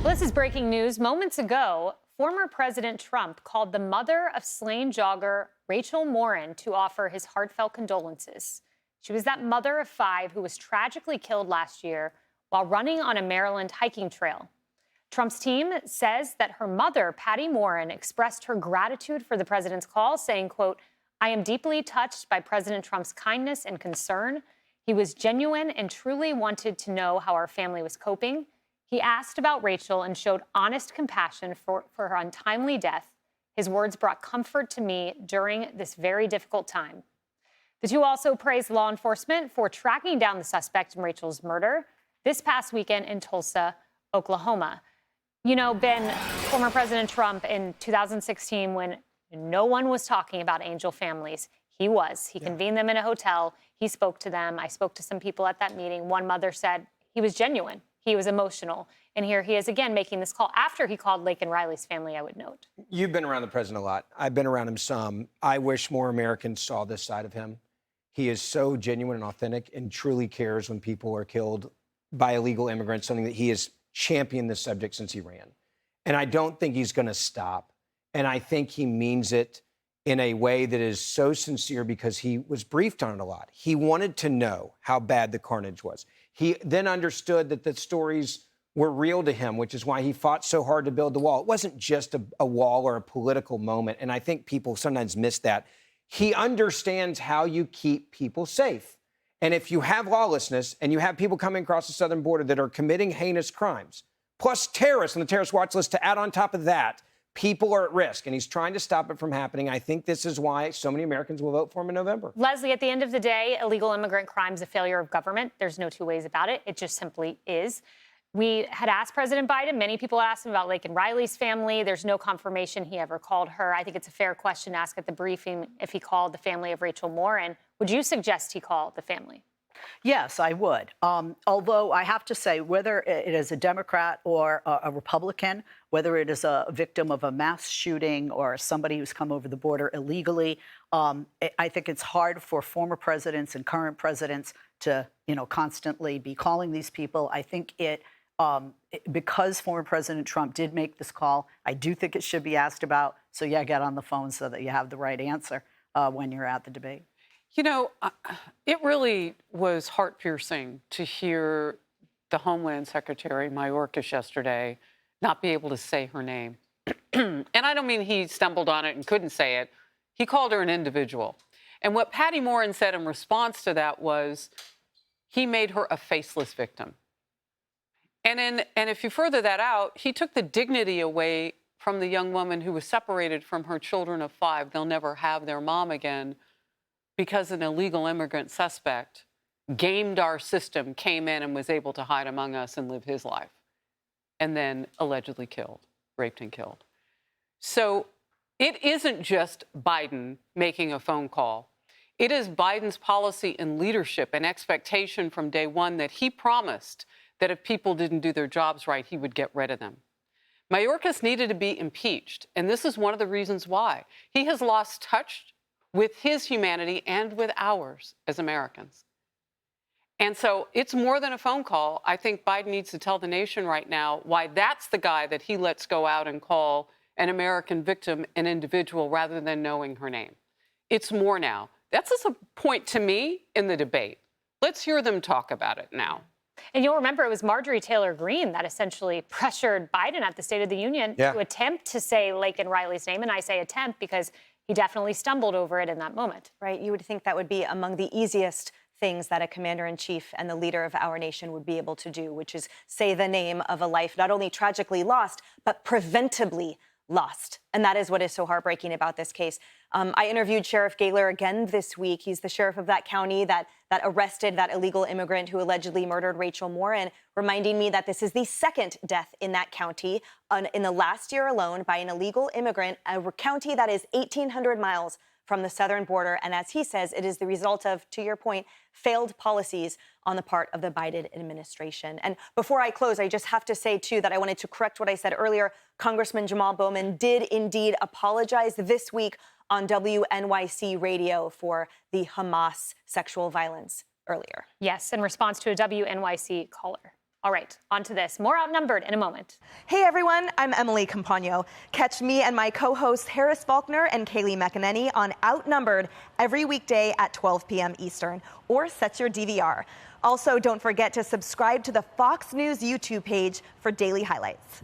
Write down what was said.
Well, this is breaking news. Moments ago, former President Trump called the mother of slain jogger Rachel Morin to offer his heartfelt condolences. She was that mother of 5 who was tragically killed last year while running on a Maryland hiking trail. Trump's team says that her mother, Patty Morin, expressed her gratitude for the president's call, saying, quote, "I am deeply touched by President Trump's kindness and concern. He was genuine and truly wanted to know how our family was coping. He asked about Rachel and showed honest compassion for her untimely death. His words brought comfort to me during this very difficult time." The two also praised law enforcement for tracking down the suspect in Rachel's murder this past weekend in Tulsa, Oklahoma. You know, Ben, former President Trump in 2016, when no one was talking about angel families, he was. He convened them in a hotel. He spoke to them. I spoke to some people at that meeting. One mother said he was genuine. He was emotional. And here he is again making this call after he called Laken Riley's family, I would note. You've been around the president a lot. I've been around him some. I wish more Americans saw this side of him. He is so genuine and authentic and truly cares when people are killed by illegal immigrants, something that he has championed this subject since he ran. And I don't think he's going to stop. And I think he means it in a way that is so sincere because he was briefed on it a lot. He wanted to know how bad the carnage was. He then understood that the stories were real to him, which is why he fought so hard to build the wall. It wasn't just a wall or a political moment, and I think people sometimes miss that. He understands how you keep people safe. And if you have lawlessness and you have people coming across the southern border that are committing heinous crimes, plus terrorists on the terrorist watch list to add on top of that, people are at risk, and he's trying to stop it from happening. I think this is why so many Americans will vote for him in November. Leslie, at the end of the day, illegal immigrant crime is a failure of government. There's no two ways about it. It just simply is. We had asked President Biden. Many people asked him about Laken Riley's family. There's no confirmation he ever called her. I think it's a fair question to ask at the briefing if he called the family of Rachel Morin. Would you suggest he call the family? Yes, I would. Although I have to say, whether it is a Democrat or a Republican, whether it is a victim of a mass shooting or somebody who's come over the border illegally, I think it's hard for former presidents and current presidents to, constantly be calling these people. I think because former President Trump did make this call, I do think it should be asked about. So, yeah, get on the phone so that you have the right answer when you're at the debate. It really was heart-piercing to hear the Homeland Secretary, Mayorkas, yesterday not be able to say her name. And I don't mean he stumbled on it and couldn't say it. He called her an individual. And what Patty Morin said in response to that was he made her a faceless victim. And if you further that out, he took the dignity away from the young woman who was separated from her children of 5. They'll never have their mom again, because an illegal immigrant suspect gamed our system, came in and was able to hide among us and live his life, and then allegedly raped and killed. So it isn't just Biden making a phone call. It is Biden's policy and leadership and expectation from day one that he promised that if people didn't do their jobs right, he would get rid of them. Mayorkas needed to be impeached, and this is one of the reasons why. He has lost touch with his humanity and with ours as Americans. And so it's more than a phone call. I think Biden needs to tell the nation right now why that's the guy that he lets go out and call an American victim an individual rather than knowing her name. It's more now. That's just a point to me in the debate. Let's hear them talk about it now. And you'll remember it was Marjorie Taylor Greene that essentially pressured Biden at the State of the Union to attempt to say Laken Riley's name. And I say attempt because he definitely stumbled over it in that moment. Right. You would think that would be among the easiest things that a commander-in-chief and the leader of our nation would be able to do, which is say the name of a life not only tragically lost, but preventably lost. And that is what is so heartbreaking about this case. I interviewed Sheriff Gaylor again this week. He's the sheriff of that county that arrested that illegal immigrant who allegedly murdered Rachel Morin, reminding me that this is the second death in that county in the last year alone by an illegal immigrant, a county that is 1,800 miles from the southern border. And as he says, it is the result of, to your point, failed policies on the part of the Biden administration. And before I close, I just have to say, too, that I wanted to correct what I said earlier. Congressman Jamal Bowman did indeed apologize this week on WNYC radio for the Hamas sexual violence earlier. Yes, in response to a WNYC caller. All right, on to this. More Outnumbered in a moment. Hey everyone, I'm Emily Campagno. Catch me and my co-hosts Harris Faulkner and Kaylee McEnany on Outnumbered every weekday at 12 p.m. Eastern, or set your DVR. Also, don't forget to subscribe to the Fox News YouTube page for daily highlights.